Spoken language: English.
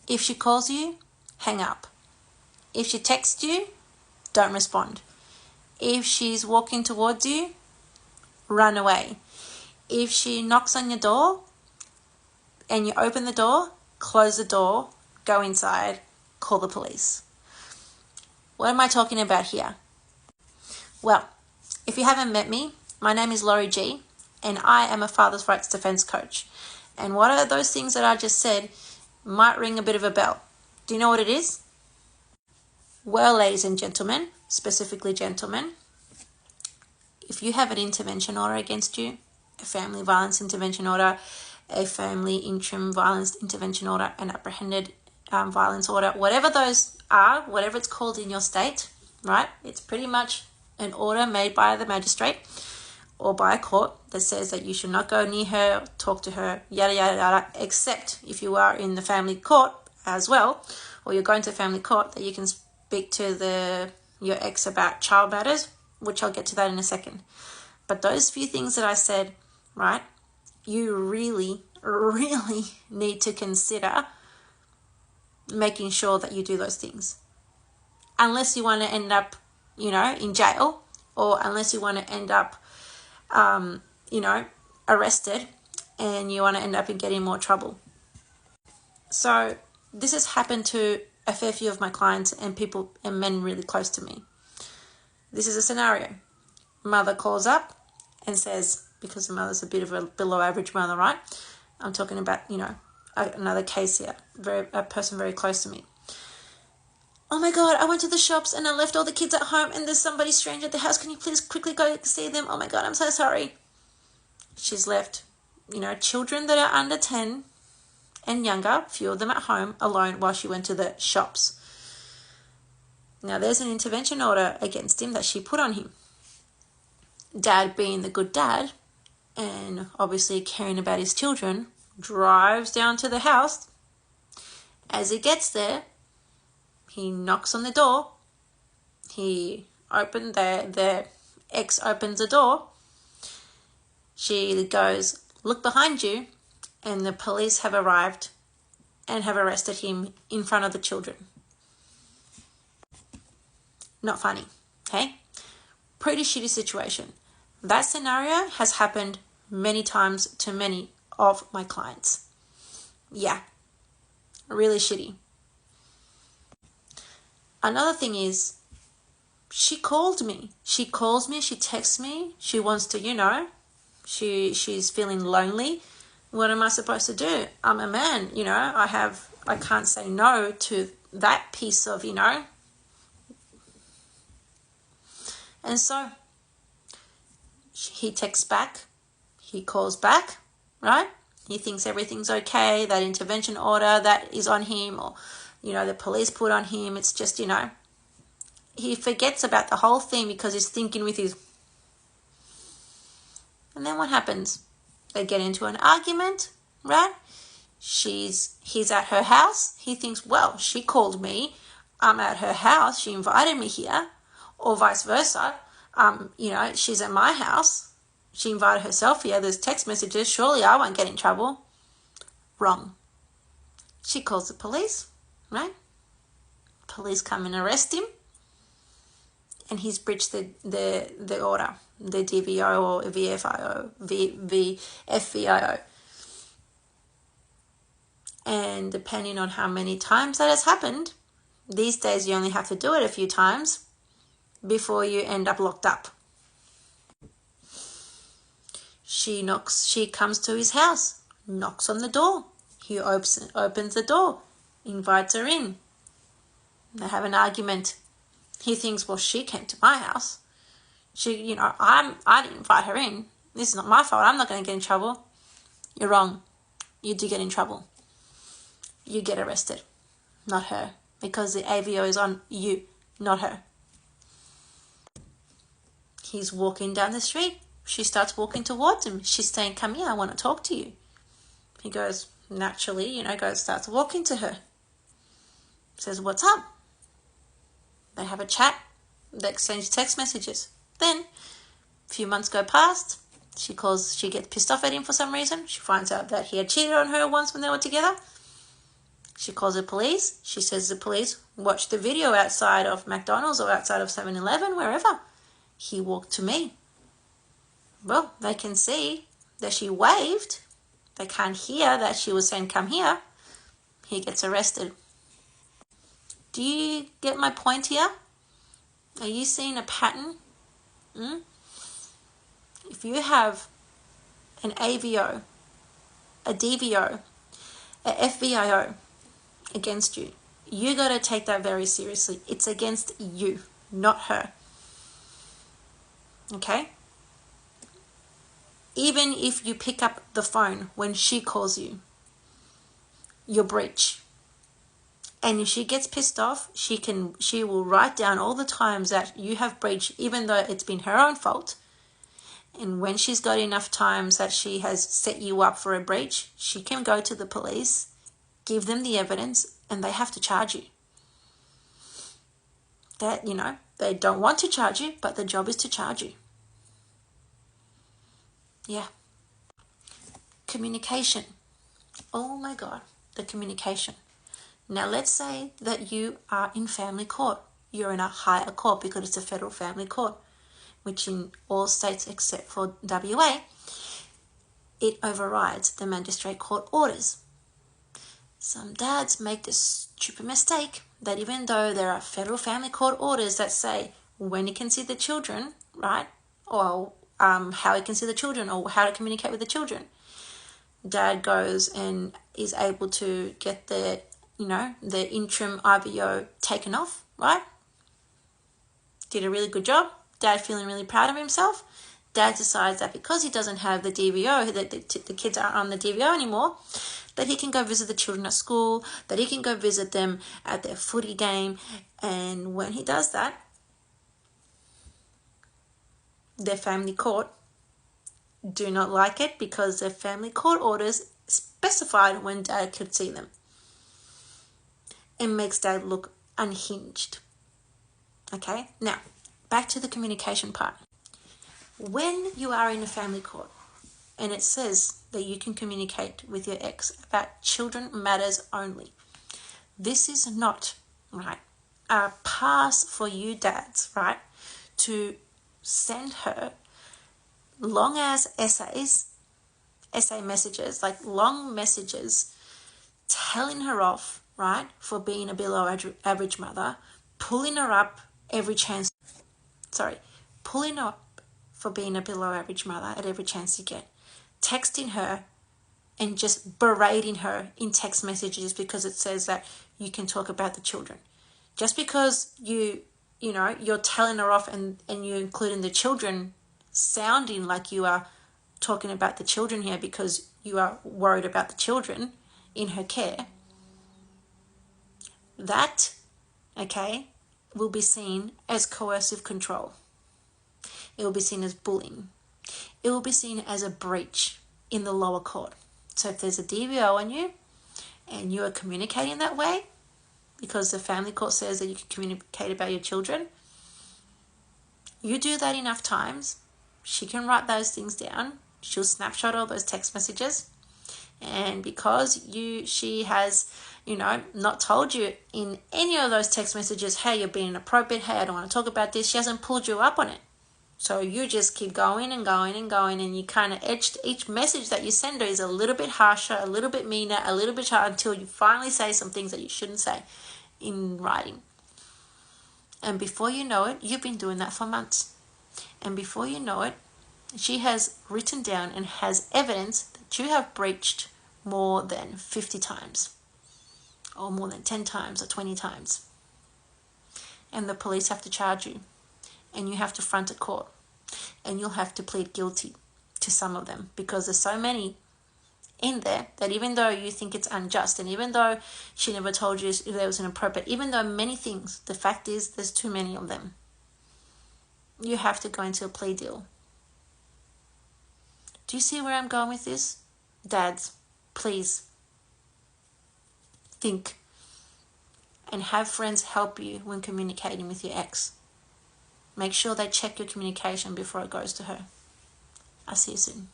If she calls you, hang up. If she texts you, don't respond. If she's walking towards you, run away. If she knocks on your door and you open the door, close the door, go inside, call the police. What am I talking about here? Well, if you haven't met me, my name is Laurie G, and I am a father's rights defence coach. And what are those things that I just said might ring a bit of a bell. Do you know what it is? Well, ladies and gentlemen, specifically gentlemen, if you have an intervention order against you, a family violence intervention order, a family interim violence intervention order, an apprehended violence order, whatever those are, whatever it's called in your state, right? It's pretty much an order made by the magistrate or by a court that says that you should not go near her, talk to her, yada, yada, yada, except if you are in the family court as well, or you're going to family court, that you can speak to your ex about child matters, which I'll get to that in a second. But those few things that I said, right, you really, really need to consider making sure that you do those things. Unless you want to end up, in jail, or unless you want to end up, arrested, and you want to end up in getting more trouble. So this has happened to a fair few of my clients and people and men really close to me. This is a scenario. Mother calls up and says, because the mother's a bit of a below average mother, right? I'm talking about, another case here, a person very close to me. Oh my God, I went to the shops and I left all the kids at home and there's somebody strange at the house. Can you please quickly go see them? Oh my God, I'm so sorry. She's left, children that are under 10 and younger, few of them at home alone while she went to the shops. Now there's an intervention order against him that she put on him. Dad, being the good dad and obviously caring about his children, drives down to the house. As he gets there, he knocks on the door. The ex opens the door. She goes, look behind you, and the police have arrived and have arrested him in front of the children. Not funny, okay? Pretty shitty situation. That scenario has happened many times to many of my clients. Yeah, really shitty. Another thing is, she called me. She calls me, she texts me, she wants to, she's feeling lonely. What am I supposed to do? I'm a man, I can't say no to that piece of, And so he texts back, he calls back, right? He thinks everything's okay, that intervention order that is on him, or, the police put on him. It's just, he forgets about the whole thing because he's thinking with his... And then what happens? They get into an argument, right? He's at her house. He thinks, well, she called me. I'm at her house. She invited me here. Or vice versa. She's at my house. She invited herself here. There's text messages. Surely I won't get in trouble. Wrong. She calls the police, right? Police come and arrest him. And he's breached the order, the DVO or FVIO. And depending on how many times that has happened, these days you only have to do it a few times before you end up locked up. She comes to his house, knocks on the door. He opens the door, invites her in. They have an argument. He thinks, well, she came to my house. I didn't invite her in. This is not my fault. I'm not going to get in trouble. You're wrong. You do get in trouble. You get arrested, not her, because the IVO is on you, not her. He's walking down the street. She starts walking towards him. She's saying, come here, I want to talk to you. He goes, naturally, starts walking to her. Says, what's up? They have a chat. They exchange text messages. Then, a few months go past. She gets pissed off at him for some reason. She finds out that he had cheated on her once when they were together. She calls the police. She says to the police, watch the video outside of McDonald's or outside of 7-Eleven, wherever. He walked to me. Well, they can see that she waved. They can't hear that she was saying, come here. He gets arrested. Do you get my point here? Are you seeing a pattern? If you have an AVO, a DVO, a FVIO against you, you got to take that very seriously. It's against you, not her. Okay? Even if you pick up the phone when she calls you, you'll breach. And if she gets pissed off, she will write down all the times that you have breached, even though it's been her own fault. And when she's got enough times that she has set you up for a breach, she can go to the police, give them the evidence, and they have to charge you. That, they don't want to charge you, but the job is to charge you. Yeah. Communication. Oh my God, the communication. Now let's say that you are in family court. You're in a higher court because it's a federal family court, which in all states except for WA, it overrides the magistrate court orders. Some dads make this stupid mistake that even though there are federal family court orders that say when you can see the children, right, or how you can see the children or how to communicate with the children, dad goes and is able to get the interim IVO taken off, right? Did a really good job. Dad feeling really proud of himself. Dad decides that because he doesn't have the DVO, that the kids aren't on the DVO anymore, that he can go visit the children at school, that he can go visit them at their footy game. And when he does that, their family court do not like it because their family court orders specified when dad could see them. It makes dad look unhinged. Okay, now back to the communication part. When you are in a family court and it says that you can communicate with your ex about children matters only, this is not, right, a pass for you dads, right, to send her long as essay messages, like long messages telling her off, right, for being a below average mother, pulling her up for being a below average mother at every chance you get, texting her and just berating her in text messages because it says that you can talk about the children. Just because you're telling her off and you're including the children, sounding like you are talking about the children here because you are worried about the children in her care, that, okay, will be seen as coercive control. It will be seen as bullying. It will be seen as a breach in the lower court. So if there's a DVO on you and you are communicating that way because the family court says that you can communicate about your children, you do that enough times, she can write those things down. She'll snapshot all those text messages. And because she has, not told you in any of those text messages, hey, you're being inappropriate, hey, I don't want to talk about this, she hasn't pulled you up on it. So you just keep going and going and going, and you kind of each message that you send her is a little bit harsher, a little bit meaner, a little bit harder, until you finally say some things that you shouldn't say in writing. And before you know it, you've been doing that for months. And before you know it, she has written down and has evidence that you have breached more than 50 times or more than 10 times or 20 times. And the police have to charge you. And you have to front a court, and you'll have to plead guilty to some of them because there's so many in there that even though you think it's unjust, and even though she never told you if there was inappropriate, even though many things, the fact is there's too many of them. You have to go into a plea deal. Do you see where I'm going with this? Dads, please think and have friends help you when communicating with your ex. Make sure they check your communication before it goes to her. I'll see you soon.